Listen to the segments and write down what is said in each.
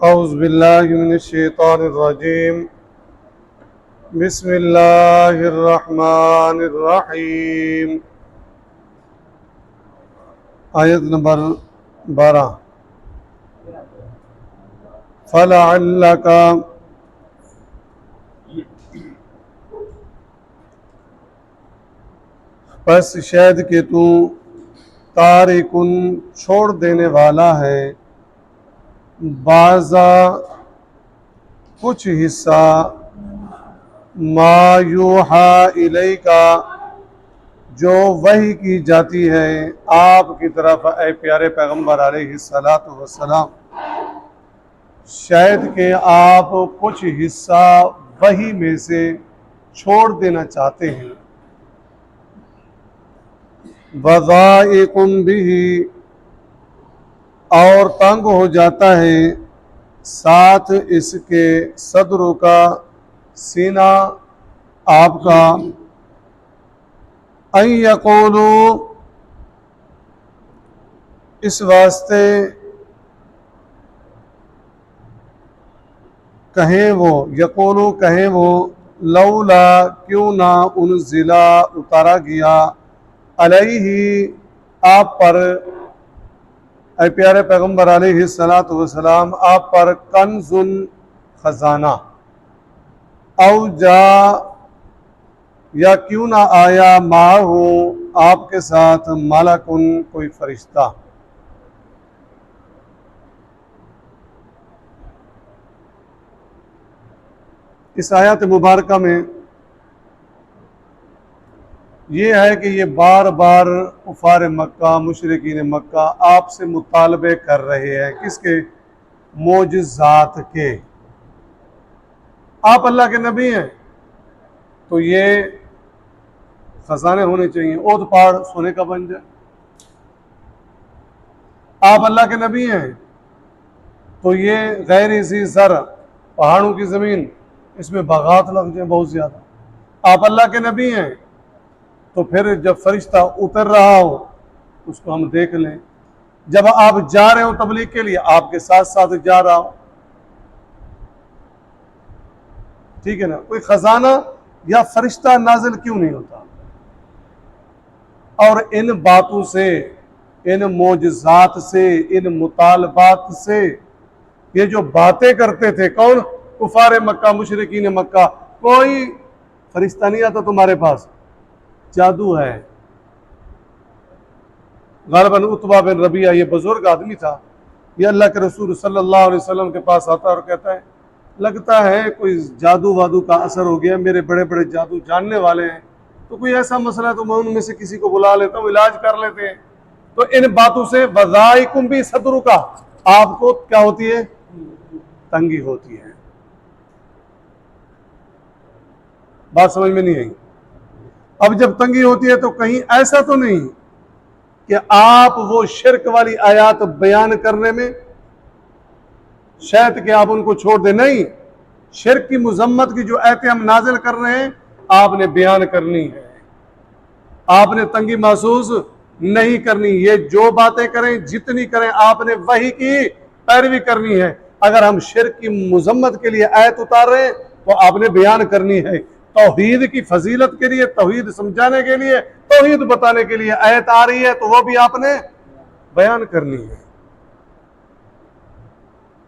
اعوذ باللہ من الشیطان الرجیم بسم اللہ الرحمن الرحیم آیت نمبر 12 فَلَعَلَّكَ پس شاید کہ تو تارکن چھوڑ دینے والا ہے بعضا کچھ حصہ ما یوحا الیکا جو وحی کی جاتی ہے آپ کی طرف اے پیارے پیغمبر علیہ السلام، شاید کہ آپ کچھ حصہ وحی میں سے چھوڑ دینا چاہتے ہیں وَضَائِقٌ بِهِ اور تنگ ہو جاتا ہے ساتھ اس کے صدروں کا سینہ آپ کا ان یقولوا اس واسطے کہیں وہ یقولوا کہیں وہ لولا کیوں نہ انزلا اتارا گیا علیہ آپ پر اے پیارے پیغمبر علیہ السلام آپ پر کنز خزانہ او جا یا کیوں نہ آیا معہو آپ کے ساتھ ملکن کوئی فرشتہ۔ اس آیات مبارکہ میں یہ ہے کہ یہ بار بار کفار مکہ مشرکین مکہ آپ سے مطالبے کر رہے ہیں کس کے؟ معجزات کے۔ آپ اللہ کے نبی ہیں تو یہ خزانے ہونے چاہیے، اوت پہاڑ سونے کا بن جائے۔ آپ اللہ کے نبی ہیں تو یہ غیر ذی زرع پہاڑوں کی زمین اس میں باغات لگ جائیں بہت زیادہ۔ آپ اللہ کے نبی ہیں تو پھر جب فرشتہ اتر رہا ہو اس کو ہم دیکھ لیں، جب آپ جا رہے ہو تبلیغ کے لیے آپ کے ساتھ ساتھ جا رہا ہو، ٹھیک ہے نا؟ کوئی خزانہ یا فرشتہ نازل کیوں نہیں ہوتا؟ اور ان باتوں سے، ان معجزات سے، ان مطالبات سے، یہ جو باتیں کرتے تھے کون؟ کفار مکہ مشرکین مکہ، کوئی فرشتہ نہیں آتا تمہارے پاس، جادو ہے۔ غالباً عتبہ بن ربیعہ یہ بزرگ آدمی تھا، یہ اللہ کے رسول صلی اللہ علیہ وسلم کے پاس آتا اور کہتا ہے لگتا ہے کوئی جادو وادو کا اثر ہو گیا، میرے بڑے بڑے جادو جاننے والے ہیں، تو کوئی ایسا مسئلہ ہے تو میں ان میں سے کسی کو بلا لیتا ہوں، علاج کر لیتے ہیں۔ تو ان باتوں سے وَضَائِقٌ بِهِ صَدْرُكَ آپ کو کیا ہوتی ہے؟ تنگی ہوتی ہے۔ بات سمجھ میں نہیں آئی؟ اب جب تنگی ہوتی ہے تو کہیں ایسا تو نہیں کہ آپ وہ شرک والی آیات بیان کرنے میں شاید کہ آپ ان کو چھوڑ دیں، نہیں، شرک کی مذمت کی جو آیتیں ہم نازل کر رہے ہیں آپ نے بیان کرنی ہے، آپ نے تنگی محسوس نہیں کرنی، یہ جو باتیں کریں جتنی کریں آپ نے وحی کی پیروی کرنی ہے۔ اگر ہم شرک کی مذمت کے لیے آیت اتار رہے ہیں تو آپ نے بیان کرنی ہے، توحید کی فضیلت کے لیے، توحید سمجھانے کے لیے، توحید بتانے کے لیے آیت آ رہی ہے تو وہ بھی آپ نے بیان کرنی ہے۔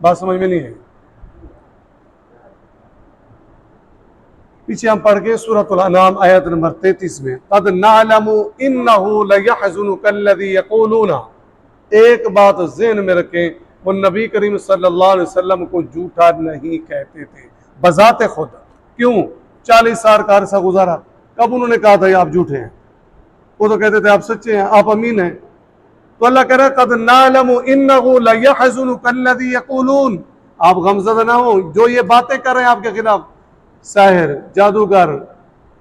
بات سمجھ میں نہیں ہے؟ پیچھے ہم پڑھ گئے سورۃ الانعام آیت نمبر 33 میں قد نعلم انہ لیحزنک الذی یقولون، ایک بات ذہن میں رکھیں، وہ نبی کریم صلی اللہ علیہ وسلم کو جھوٹا نہیں کہتے تھے بذات خود۔ کیوں؟ 40 سال کا عرصہ گزارا، کب انہوں نے کہا تھا یہ آپ جھوٹے ہیں؟ وہ تو کہتے تھے آپ سچے ہیں، آپ امین ہیں۔ تو اللہ کہہ رہا ہے قد نعلم انہ لیحزنک الذی یقولون، آپ غمزدہ نہ ہو، جو یہ باتیں کر رہے ہیں آپ کے خلاف، ساحر، جادوگر،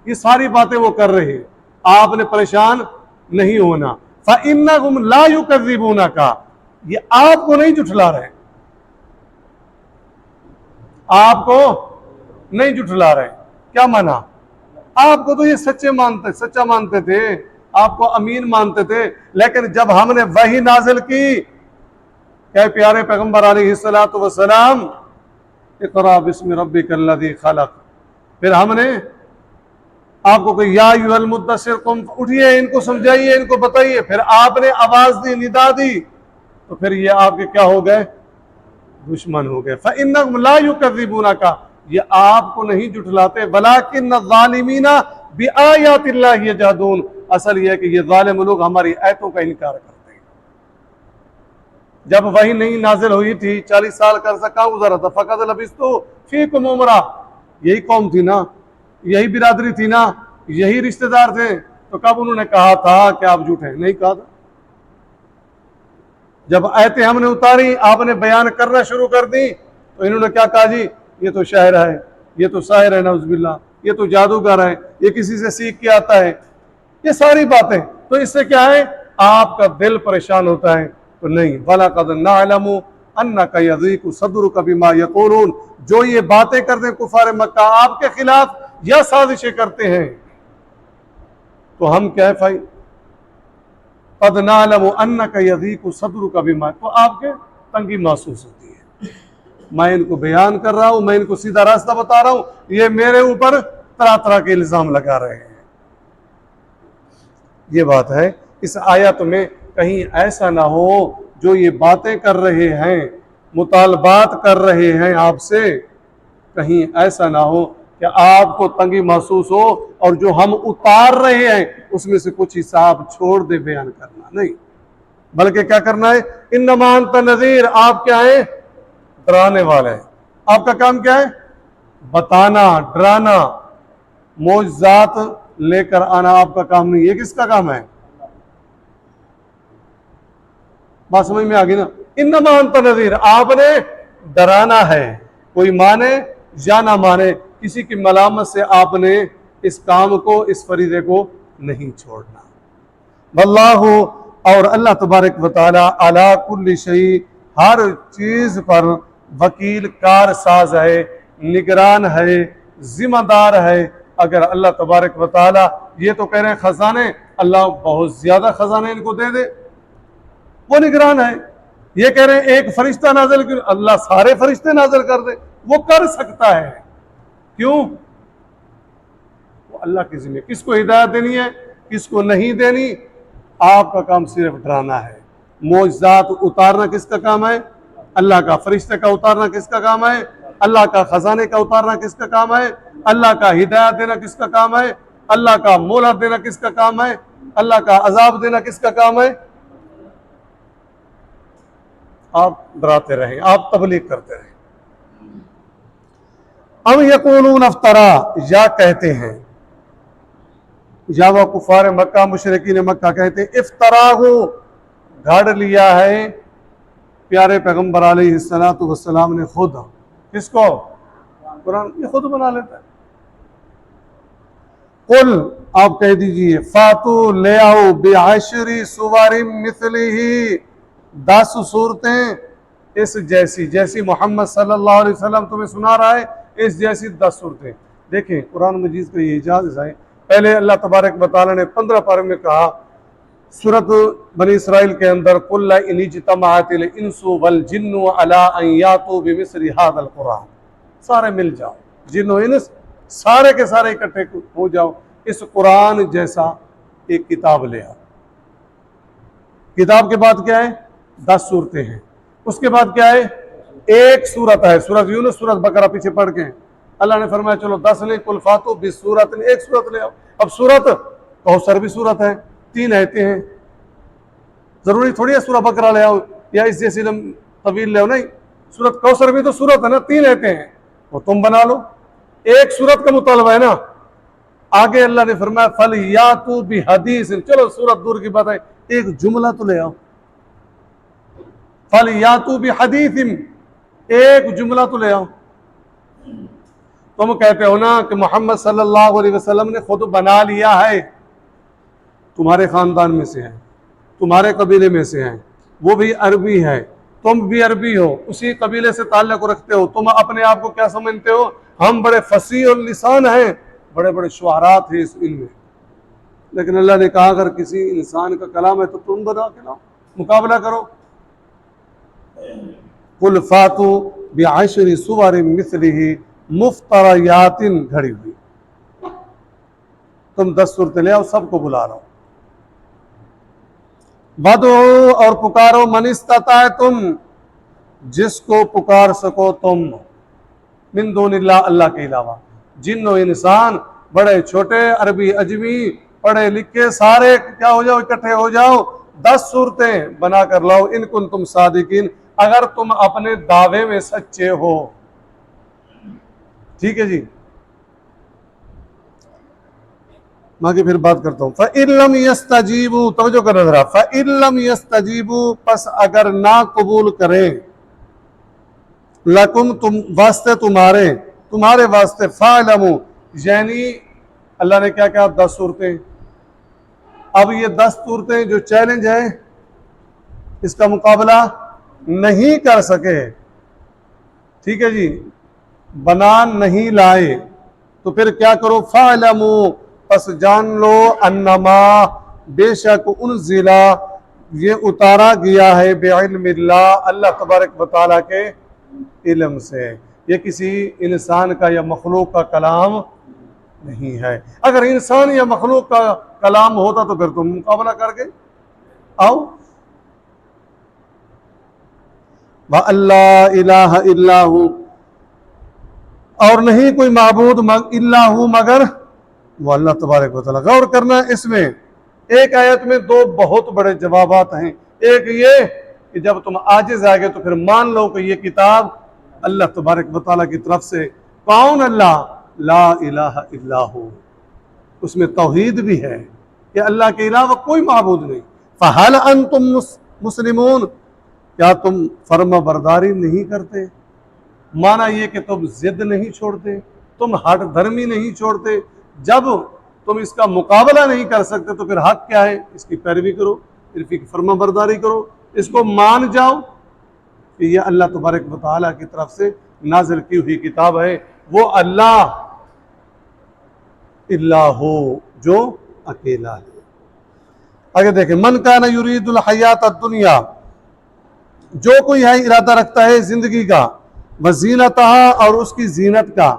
یہ ساری باتیں وہ کر رہے ہیں، آپ نے پریشان نہیں ہونا۔ فَإِنَّهُمْ لَا يُكَذِّبُونَكَ، یہ آپ کو نہیں جھٹلا رہے، آپ کو نہیں جھٹلا رہے۔ کیا مانا؟ آپ کو تو یہ سچا مانتے تھے، آپ کو امین مانتے تھے، لیکن جب ہم نے وحی نازل کی کہ پیارے پیغمبر علیہ الصلوۃ والسلام اقرا بسم ربک الذی خلق، پھر ہم نے آپ کو کہ یا ایھا المدثر قم، اٹھیے، ان کو سمجھائیے، ان کو بتائیے، پھر آپ نے آواز دی، ندا دی، تو پھر یہ آپ کے کیا ہو گئے؟ دشمن ہو گئے۔ فإنهم لا يكذبونك، یہ آپ کو نہیں جھٹلاتے، ولکن الظالمین بآیات اللہ یجحدون، اصل یہ ہے کہ یہ ظالم لوگ ہماری آیتوں کا انکار کرتے ہیں۔ جب وحی نہیں نازل ہوئی تھی، 40 سال کا عرصہ کہاں گزرا تھا؟ فقط لبثت فیکم عمرا، یہی قوم تھی نا، یہی برادری تھی نا، یہی رشتہ دار تھے، تو کب انہوں نے کہا تھا کہ آپ جھوٹے ہیں؟ نہیں کہا تھا۔ جب آیتیں ہم نے اتاری، آپ نے بیان کرنا شروع کر دی، تو انہوں نے کیا کہا؟ جی یہ تو شاعر ہے، یہ تو شاعر ہے، نعوذ باللہ، یہ تو جادوگر ہے، یہ کسی سے سیکھ کے آتا ہے، یہ ساری باتیں۔ تو اس سے کیا ہے؟ آپ کا دل پریشان ہوتا ہے۔ تو نہیں، وَلَقَدْ نَعْلَمُ أَنَّكَ يَضِيقُ صَدْرُكَ بِمَا يَقُولُونَ، جو یہ باتیں کرتے ہیں کفار مکہ آپ کے خلاف یا سازشیں کرتے ہیں، تو ہم کیا ہے بھائی؟ قَدْ نَعْلَمُ أَنَّكَ يَضِيقُ صَدْرُكَ بِمَا، تو آپ کے تنگی محسوس ہوتی ہے، میں ان کو بیان کر رہا ہوں، میں ان کو سیدھا راستہ بتا رہا ہوں، یہ میرے اوپر طرح طرح کے الزام لگا رہے ہیں۔ یہ بات ہے۔ اس آیت میں کہیں ایسا نہ ہو جو یہ باتیں کر رہے ہیں، مطالبات کر رہے ہیں آپ سے، کہیں ایسا نہ ہو کہ آپ کو تنگی محسوس ہو اور جو ہم اتار رہے ہیں اس میں سے کچھ حصہ آپ چھوڑ دے بیان کرنا، نہیں، بلکہ کیا کرنا ہے؟ انما انت نذیر، آپ کیا ہیں؟ ڈرانے والے ہیں۔ آپ کا کام کیا ہے؟ بتانا، ڈرانا، معجزات لے کر آنا آپ کا کام نہیں۔ یہ کس کا کام ہے؟ بات سمجھ میں آگئی نا؟ انما انت نذیر، آپ نے ڈرانا ہے، کوئی مانے یا نہ مانے، کسی کی ملامت سے آپ نے اس کام کو، اس فریضے کو نہیں چھوڑنا۔ واللہ، اور اللہ تبارک و تعالی، علی کل شیء، ہر چیز پر وکیل، کار ساز ہے، نگران ہے، ذمہ دار ہے۔ اگر اللہ تبارک و تعالی یہ تو کہہ رہے ہیں خزانے، اللہ بہت زیادہ خزانے ان کو دے دے، وہ نگران ہے۔ یہ کہہ رہے ہیں ایک فرشتہ نازل کر، اللہ سارے فرشتے نازل کر دے، وہ کر سکتا ہے۔ کیوں؟ وہ اللہ کی ذمہ، کس کو ہدایت دینی ہے، کس کو نہیں دینی، آپ کا کام صرف ڈرانا ہے۔ معجزات اتارنا کس کا کام ہے؟ اللہ کا۔ فرشتے کا اتارنا کس کا کام ہے؟ اللہ کا۔ خزانے کا اتارنا کس کا کام ہے؟ اللہ کا۔ ہدایت دینا کس کا کام ہے؟ اللہ کا۔ مہلت دینا کس کا کام ہے؟ اللہ کا۔ عذاب دینا کس کا کام ہے؟ آپ ڈراتے رہیں، آپ تبلیغ کرتے رہیں۔ ام یقولون افطرا، یا کہتے ہیں، یا وہ کفار مکہ، مشرکین مکہ کہتے ہیں افطراہ، گھڑ لیا ہے پیارے پیغمبر علیہ السلام نے خود۔ کس کو؟ قرآن، یہ خود بنا لیتا ہے۔ قل، آپ کہہ دیجئے، فاتو، لے آؤ، بعشر سور مثلہ، 10 صورتیں اس جیسی، جیسی محمد صلی اللہ علیہ وسلم تمہیں سنا رہا ہے، اس جیسی 10 صورتیں۔ دیکھیں قرآن مجید کا یہ اعجاز ہے۔ پہلے اللہ تبارک و تعالی نے 15 پارے میں کہا، سورۃ بنی اسرائیل کے اندر، قل ان اجتمعت الانس والجن علی ان یاتوا بمثل ھذا القرآن، سارے مل جاؤ، جن و انس سارے کے سارے اکٹھے ہو جاؤ، اس قرآن جیسا ایک کتاب لے آؤ۔ کتاب کے بعد کیا ہے؟ 10 صورتیں ہیں۔ اس کے بعد کیا ہے؟ ایک سورت ہے، سورۃ یونس، سورۃ بقرہ پیچھے پڑھ کے اللہ نے فرمایا چلو 10 لیں، قل فاتو بسورۃ، ایک سورت لے آؤ۔ اب سورت کوثر بھی سورت ہے، 3 آیتیں ہیں، ضروری تھوڑی ہے سورہ بقرہ لے آؤ یا اس جیسی طویل لے آؤ، نہیں، سورت کوثر بھی تو سورت ہے نا، 3 آیتیں ہیں، وہ تم بنا لو، ایک سورت کا مطالبہ ہے نا۔ آگے اللہ نے فرمایا فَلْيَأْتُوا بِحَدِيثٍ، چلو سورت دور کی بات ہے، ایک جملہ تو لے آؤ، فَلْيَأْتُوا بِحَدِيثٍ، ایک جملہ تو لے آؤ۔ تم کہتے ہو نا کہ محمد صلی اللہ علیہ وسلم نے خود بنا لیا ہے، تمہارے خاندان میں سے ہے، تمہارے قبیلے میں سے ہیں، وہ بھی عربی ہے، تم بھی عربی ہو، اسی قبیلے سے تعلق رکھتے ہو، تم اپنے آپ کو کیا سمجھتے ہو؟ ہم بڑے فصیح اللسان ہیں، بڑے بڑے شعراء تھے اس علم میں، لیکن اللہ نے کہا اگر کسی انسان کا کلام ہے تو تم بنا کے لاؤ، مقابلہ کرو۔ قل فاتو بعشر سور مثلہ مفتریات گھڑی ہوئی، تم 10 صورتیں لے آؤ، سب کو بلا رہا ہوں۔ بدعو اور پکارو من استطعتم، جس کو پکار سکو تم، من دون اللہ، اللہ کے علاوہ، جن و انسان، بڑے چھوٹے، عربی عجمی، پڑھے لکھے، سارے کیا ہو جاؤ، اکٹھے ہو جاؤ، 10 صورتیں بنا کر لاؤ، ان کنتم صادقین، اگر تم اپنے دعوے میں سچے ہو۔ ٹھیک ہے جی، میں آگے پھر بات کرتا ہوں۔ فَإِن لَمْ يَسْتَجِيبُوا، توجہ کرنا ذرا، فَإِن لَمْ يَسْتَجِيبُوا، پس اگر نہ قبول کریں، لَكُمْ، تم واسطے تمہارے واسطے، فَاعْلَمُوا، یعنی اللہ نے کیا کہا، 10 صورتیں، اب یہ 10 صورتیں جو چیلنج ہے، اس کا مقابلہ نہیں کر سکے، ٹھیک ہے جی، بنا نہیں لائے، تو پھر کیا کرو، فَاعْلَمُوا، پس جان لو، انما، بے شک، انزلہ، یہ اتارا گیا ہے، بعلم اللہ، اللہ تبارک و تعالیٰ کے علم سے، یہ کسی انسان کا یا مخلوق کا کلام نہیں ہے۔ اگر انسان یا مخلوق کا کلام ہوتا تو پھر تم مقابلہ کر کے آؤ۔ وَأَلَّا إِلَٰهَ إِلَّا هُوَ، اور نہیں کوئی معبود الا ہو مگر وہ اللہ تبارک و تعالیٰ۔ غور کرنا اس میں، ایک آیت میں 2 بہت بڑے جوابات ہیں۔ ایک یہ کہ جب تم عاجز آ گئے تو پھر مان لو کہ یہ کتاب اللہ تبارک و تعالیٰ کی طرف سے۔ کون اللہ؟ لا الہ الا ہو، اس میں توحید بھی ہے کہ اللہ کے علاوہ کوئی معبود نہیں۔ فَهَلْ أَنْتُمْ مُسْلِمُونَ، کیا تم فرما برداری نہیں کرتے؟ مانا یہ کہ تم ضد نہیں چھوڑتے، تم ہٹ دھرمی نہیں چھوڑتے۔ جب تم اس کا مقابلہ نہیں کر سکتے تو پھر حق کیا ہے؟ اس کی پیروی کرو، اس کی فرما برداری کرو، اس کو مان جاؤ کہ یہ اللہ تبارک و تعالیٰ کی طرف سے نازل کی ہوئی کتاب ہے، وہ اللہ اللہ ہو جو اکیلا ہے۔ آگے دیکھیں، من کان یرید الحیات الدنیا، جو کوئی ہے ارادہ رکھتا ہے زندگی کا، وزینتہا، اور اس کی زینت کا،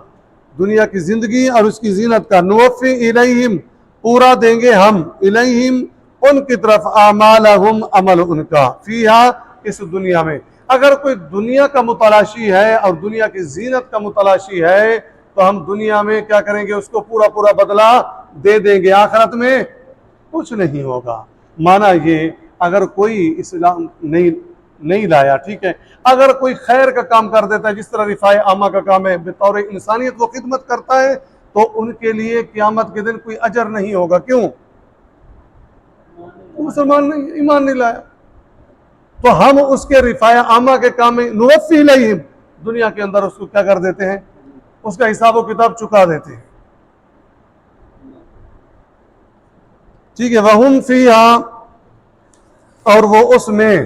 دنیا کی زندگی اور اس کی زینت کا، نوفی الیہم، پورا دیں گے ہم، الیہم، ان کی طرف، اعمالہم، عمل ان کا، فیہا، اس دنیا میں۔ اگر کوئی دنیا کا متلاشی ہے اور دنیا کی زینت کا متلاشی ہے تو ہم دنیا میں کیا کریں گے؟ اس کو پورا پورا بدلہ دے دیں گے، آخرت میں کچھ نہیں ہوگا۔ مانا یہ، اگر کوئی اسلام نہیں لایا، ٹھیک ہے، اگر کوئی خیر کا کام کر دیتا ہے، جس طرح رفاع عامہ کا کام ہے، بطور انسانیت وہ خدمت کرتا ہے، تو ان کے لیے قیامت کے دن کوئی اجر نہیں ہوگا۔ کیوں؟ مسلمان نہیں، ایمان نہیں لایا، تو ہم اس کے رفاع عامہ کے کام میں نوفی الیہم، دنیا کے اندر اس کو کیا کر دیتے ہیں؟ اس کا حساب و کتاب چکا دیتے ہیں، ٹھیک ہے۔ وَهُمْ فِيهَا، اور وہ اس میں،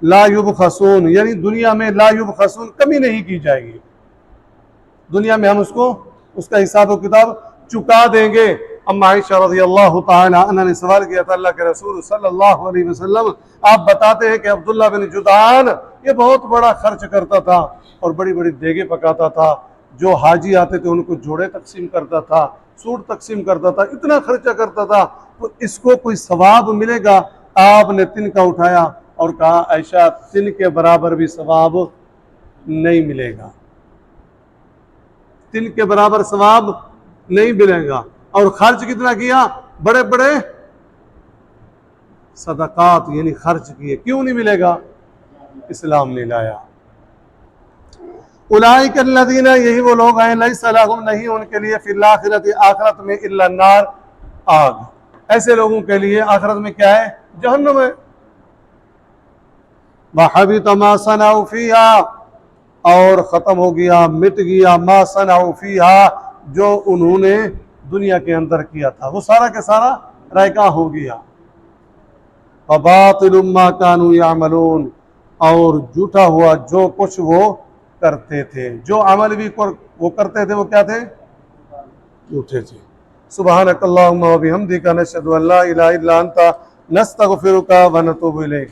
لا یبخسون، یعنی دنیا میں لا یبخسون، کمی نہیں کی جائے گی، دنیا میں ہم اس کو اس کا حساب و کتاب چکا دیں گے۔ اما عائشہ رضی اللہ تعالی عنہ نے سوال کیا تھا، اللہ کے رسول صلی اللہ علیہ وسلم، آپ بتاتے ہیں کہ عبداللہ بن جدعان یہ بہت بڑا خرچ کرتا تھا اور بڑی بڑی دیگیں پکاتا تھا، جو حاجی آتے تھے ان کو جوڑے تقسیم کرتا تھا، سوٹ تقسیم کرتا تھا، اتنا خرچہ کرتا تھا، تو اس کو کوئی ثواب ملے گا؟ آپ نے تن کا اٹھایا اور کہا، عائشہ تن کے برابر بھی ثواب نہیں ملے گا، تن کے برابر ثواب نہیں ملے گا۔ اور خرچ کتنا کیا؟ بڑے بڑے صدقات، یعنی خرچ کیے، کیوں نہیں ملے گا؟ اسلام نہیں لایا۔ اولئک الذین، یہی وہ لوگ ہیں، لیس لہم، نہیں ان کے لیے، فی الاخرۃ، آخرت میں، الا النار، آگ، ایسے لوگوں کے لیے آخرت میں کیا ہے؟ جہنم ہے۔ وحبط ما صنعوا فیہا، اور ختم ہو گیا، مٹ گیا، ما صنعوا فیہا، جو انہوں نے دنیا کے اندر کیا تھا، وہ سارا کے سارا رائگاں ہو گیا۔ وباطل ما كانوا يعملون، اور جھوٹا ہوا جو کچھ وہ کرتے تھے، جو عمل بھی وہ کرتے تھے وہ کیا تھے؟ جھوٹے تھے۔ سبحانک اللہم و بحمدک، نشہد ان لا الہ الا انت، نستغفرک و نتوب الیک۔